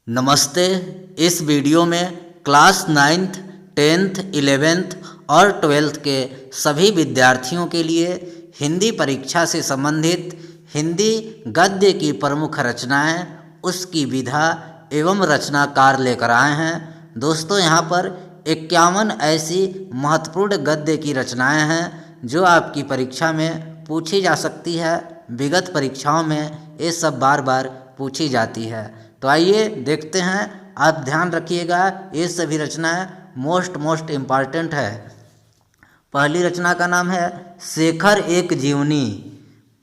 नमस्ते। इस वीडियो में क्लास 9th, 10th, 11th और 12th के सभी विद्यार्थियों के लिए हिंदी परीक्षा से संबंधित हिंदी गद्य की प्रमुख रचनाएं, उसकी विधा एवं रचनाकार लेकर आए हैं। दोस्तों, यहाँ पर 51 ऐसी महत्वपूर्ण गद्य की रचनाएं हैं जो आपकी परीक्षा में पूछी जा सकती है। विगत परीक्षाओं में ये सब बार बार पूछी जाती है। तो आइए देखते हैं। आप ध्यान रखिएगा, ये सभी रचनाएं मोस्ट इम्पॉर्टेंट है। पहली रचना का नाम है शेखर एक जीवनी,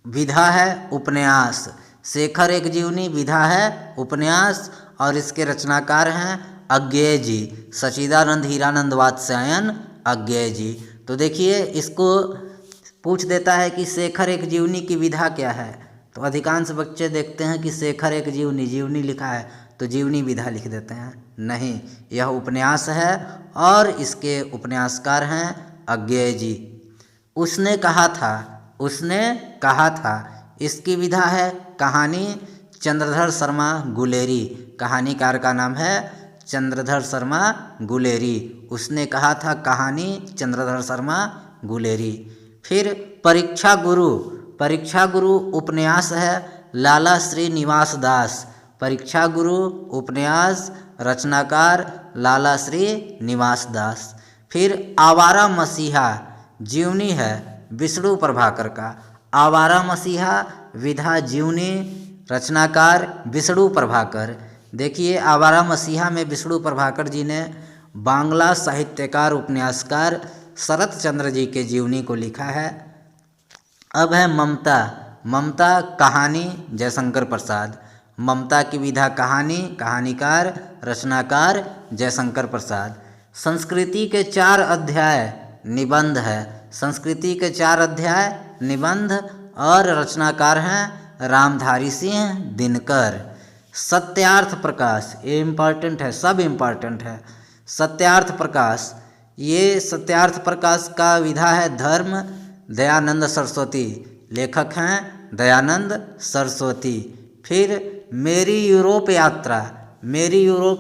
विधा है उपन्यास। शेखर एक जीवनी विधा है उपन्यास और इसके रचनाकार हैं अज्ञेय जी, सच्चिदानंद हीरानंद वात्स्यायन अज्ञेय जी। तो देखिए, इसको पूछ देता है कि शेखर एक जीवनी की विधा क्या है। तो अधिकांश बच्चे देखते हैं कि शेखर एक जीवनी लिखा है तो जीवनी विधा लिख देते हैं। नहीं, यह उपन्यास है और इसके उपन्यासकार हैं अज्ञेय जी। उसने कहा था इसकी विधा है कहानी, चंद्रधर शर्मा गुलेरी। कहानीकार का नाम है चंद्रधर शर्मा गुलेरी। उसने कहा था कहानी, चंद्रधर शर्मा गुलेरी। फिर परीक्षा गुरु उपन्यास है लाला श्रीनिवास दास। परीक्षा गुरु उपन्यास, रचनाकार लाला श्रीनिवास दास। फिर आवारा मसीहा जीवनी है विष्णु प्रभाकर का। आवारा मसीहा विधा जीवनी, रचनाकार विष्णु प्रभाकर। देखिए, आवारा मसीहा में विष्णु प्रभाकर जी ने बांग्ला साहित्यकार उपन्यासकार शरत चंद्र जी के जीवनी को लिखा है। अब है ममता कहानी, जयशंकर प्रसाद। ममता की विधा कहानी, कहानीकार रचनाकार जयशंकर प्रसाद। संस्कृति के 4 अध्याय निबंध है। संस्कृति के 4 अध्याय निबंध और रचनाकार हैं रामधारी सिंह दिनकर। सत्यार्थ प्रकाश, ये इम्पॉर्टेंट है, सब इम्पॉर्टेंट है। सत्यार्थ प्रकाश, ये सत्यार्थ प्रकाश का विधा है धर्म दयानंद सरस्वती। लेखक हैं दयानंद सरस्वती। फिर मेरी यूरोप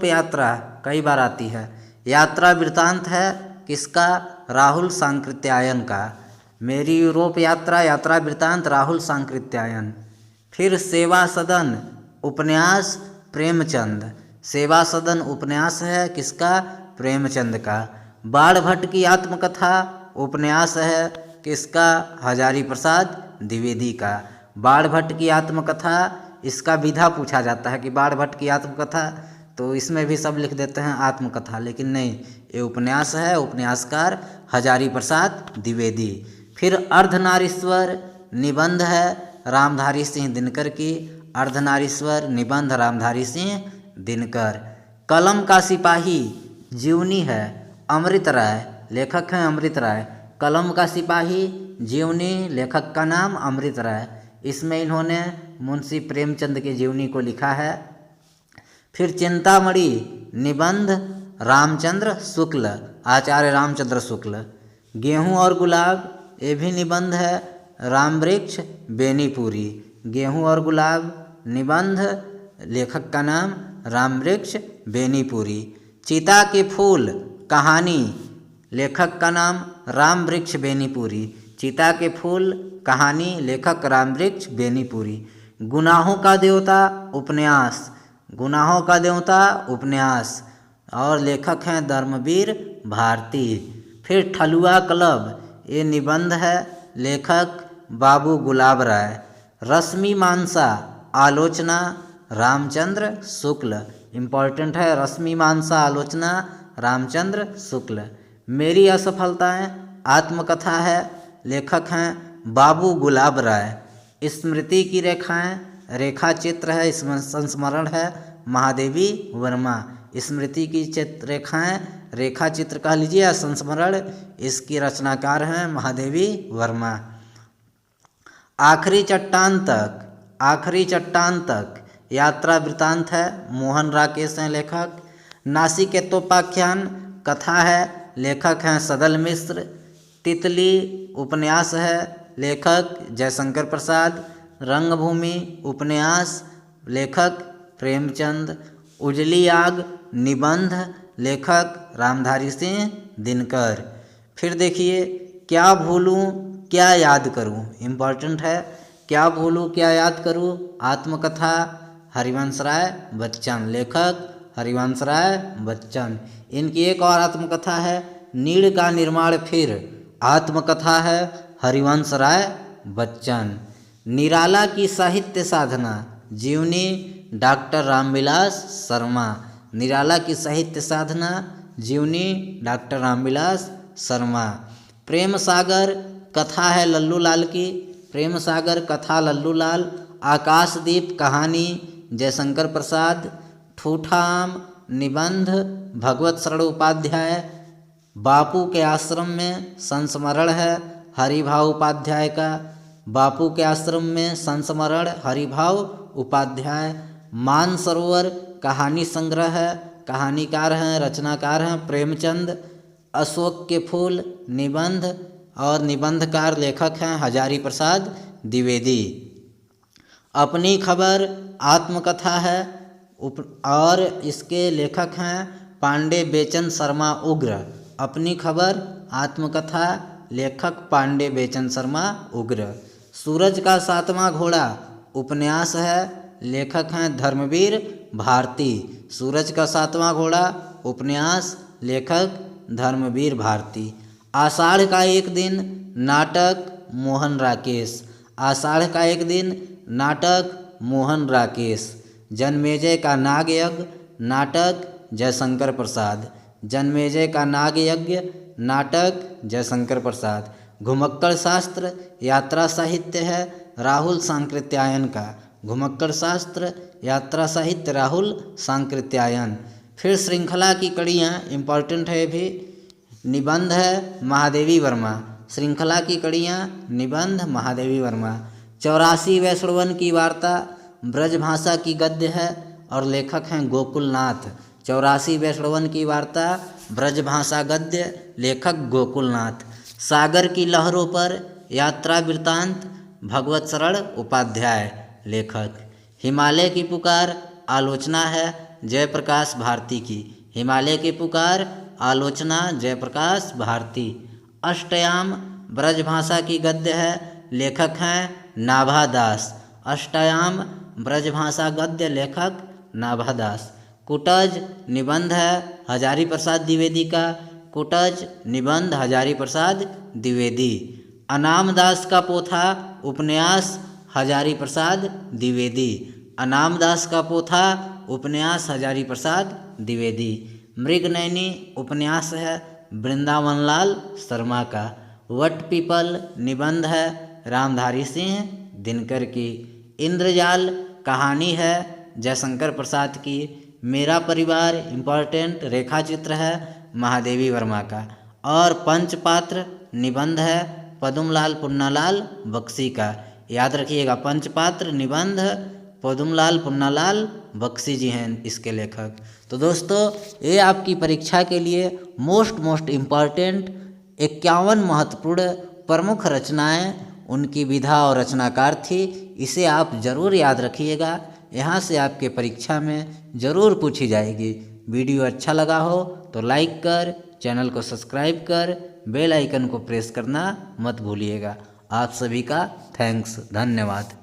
यात्रा कई बार आती है। यात्रा वृत्तांत है किसका? राहुल सांकृत्यायन का। मेरी यूरोप यात्रा वृत्तांत राहुल सांकृत्यायन। फिर सेवा सदन उपन्यास प्रेमचंद। सेवा सदन उपन्यास है किसका? प्रेमचंद का। बाण भट्ट की आत्मकथा उपन्यास है किसका? हजारी प्रसाद द्विवेदी का। बाण भट्ट की आत्मकथा, इसका विधा पूछा जाता है कि बाण भट्ट की आत्मकथा, तो इसमें भी सब लिख देते हैं आत्मकथा, लेकिन नहीं, ये उपन्यास है, उपन्यासकार हजारी प्रसाद द्विवेदी। फिर अर्धनारीश्वर निबंध है रामधारी सिंह दिनकर की। अर्धनारीश्वर निबंध रामधारी सिंह दिनकर। कलम का सिपाही जीवनी है अमृत राय। लेखक हैं अमृत राय। कलम का सिपाही जीवनी, लेखक का नाम अमृत राय। इसमें इन्होंने मुंशी प्रेमचंद की जीवनी को लिखा है। फिर चिंतामणि निबंध रामचंद्र शुक्ल, आचार्य रामचंद्र शुक्ल। गेहूं और गुलाब, ये भी निबंध है रामवृक्ष बेनीपुरी। गेहूं और गुलाब निबंध, लेखक का नाम रामवृक्ष बेनीपुरी। चिता के फूल कहानी, लेखक का नाम रामवृक्ष बेनीपुरी। चिता के फूल कहानी, लेखक रामवृक्ष बेनीपुरी। गुनाहों का देवता उपन्यास और लेखक हैं धर्मवीर भारती। फिर ठलुआ क्लब, ये निबंध है, लेखक बाबू गुलाब राय। रश्मि मानसा आलोचना रामचंद्र शुक्ल, इम्पॉर्टेंट है। रश्मि मानसा आलोचना रामचंद्र शुक्ल। मेरी असफलताएं आत्मकथा है, लेखक हैं बाबू गुलाब राय। स्मृति की रेखा चित्र है, इसमें संस्मरण है महादेवी वर्मा। स्मृति की रेखा चित्र कह लीजिए या संस्मरण, इसकी रचनाकार हैं महादेवी वर्मा। आखिरी चट्टान तक यात्रा वृत्तांत है, मोहन राकेश हैं लेखक। नासिकेतोपाख्यान कथा है, लेखक हैं सदल मिश्र। तितली उपन्यास है, लेखक जयशंकर प्रसाद। रंगभूमि उपन्यास, लेखक प्रेमचंद। उजली आग निबंध, लेखक रामधारी सिंह दिनकर। फिर देखिए क्या भूलूं क्या याद करूं, इम्पॉर्टेंट है। क्या भूलूं क्या याद करूं, आत्मकथा हरिवंश राय बच्चन, लेखक हरिवंश राय बच्चन। इनकी एक और आत्मकथा है नीड़ का निर्माण फिर, आत्मकथा है हरिवंश राय बच्चन। निराला की साहित्य साधना, जीवनी डॉक्टर रामविलास शर्मा। निराला की साहित्य साधना, जीवनी डॉक्टर रामविलास शर्मा। प्रेम सागर कथा है लल्लू लाल की, प्रेम सागर कथा लल्लू लाल। आकाशदीप कहानी जयशंकर प्रसाद। ठूठा आम निबंध भगवत शरण उपाध्याय। बापू के आश्रम में संस्मरण है हरिभाव उपाध्याय का, बापू के आश्रम में संस्मरण हरिभाव उपाध्याय। मानसरोवर कहानी संग्रह है, कहानीकार हैं रचनाकार हैं प्रेमचंद। अशोक के फूल निबंध और निबंधकार लेखक हैं हजारी प्रसाद द्विवेदी। अपनी खबर आत्मकथा है और इसके लेखक हैं पांडे बेचन शर्मा उग्र। अपनी खबर आत्मकथा, लेखक पांडे बेचन शर्मा उग्र। सूरज का सातवां घोड़ा उपन्यास है, लेखक हैं धर्मवीर भारती। सूरज का सातवां घोड़ा उपन्यास, लेखक धर्मवीर भारती। आषाढ़ का एक दिन नाटक मोहन राकेश। आषाढ़ का एक दिन नाटक मोहन राकेश। जन्मेजय का नाग यज्ञ नाटक जयशंकर प्रसाद। जन्मेजय का नाग यज्ञ नाटक जयशंकर प्रसाद। घुमक्कड़ शास्त्र यात्रा साहित्य है राहुल सांकृत्यायन का। घुमक्कड़ शास्त्र यात्रा साहित्य राहुल सांकृत्यायन। फिर श्रृंखला की कड़ियाँ इम्पॉर्टेंट है भी, निबंध है महादेवी वर्मा। श्रृंखला की कड़ियाँ निबंध महादेवी वर्मा। 84 वैष्णवन की वार्ता ब्रजभाषा की गद्य है और लेखक हैं गोकुलनाथ। 84 वैष्णवन की वार्ता ब्रजभाषा गद्य, लेखक गोकुलनाथ। सागर की लहरों पर यात्रा वृत्तांत भगवत शरण उपाध्याय, लेखक। हिमालय की पुकार आलोचना है जयप्रकाश भारती की। हिमालय की पुकार आलोचना जयप्रकाश भारती। अष्टयाम ब्रजभाषा की गद्य है, लेखक हैं नाभा दास। अष्टयाम ब्रजभाषा गद्य, लेखक नाभा दास। कुटज निबंध है हजारी प्रसाद द्विवेदी का। कुटज निबंध हजारी प्रसाद द्विवेदी। अनाम दास का पोथा उपन्यास हजारी प्रसाद द्विवेदी। अनाम दास का पोथा उपन्यास हजारी प्रसाद द्विवेदी। मृगनयनी उपन्यास है वृंदावन लाल शर्मा का। वट पीपल निबंध है रामधारी सिंह दिनकर की। इंद्रजाल कहानी है जयशंकर प्रसाद की। मेरा परिवार इम्पॉर्टेंट रेखा चित्र है महादेवी वर्मा का। और पंचपात्र निबंध है पद्मलाल पुन्नालाल बख्शी का। याद रखिएगा पंचपात्र निबंध पद्मलाल पुन्नालाल बख्शी जी हैं इसके लेखक। तो दोस्तों ये आपकी परीक्षा के लिए मोस्ट इम्पॉर्टेंट 51 महत्वपूर्ण प्रमुख रचनाएं उनकी विधा और रचनाकार थी। इसे आप ज़रूर याद रखिएगा, यहाँ से आपके परीक्षा में ज़रूर पूछी जाएगी। वीडियो अच्छा लगा हो तो लाइक कर, चैनल को सब्सक्राइब कर, बेल आइकन को प्रेस करना मत भूलिएगा। आप सभी का थैंक्स, धन्यवाद।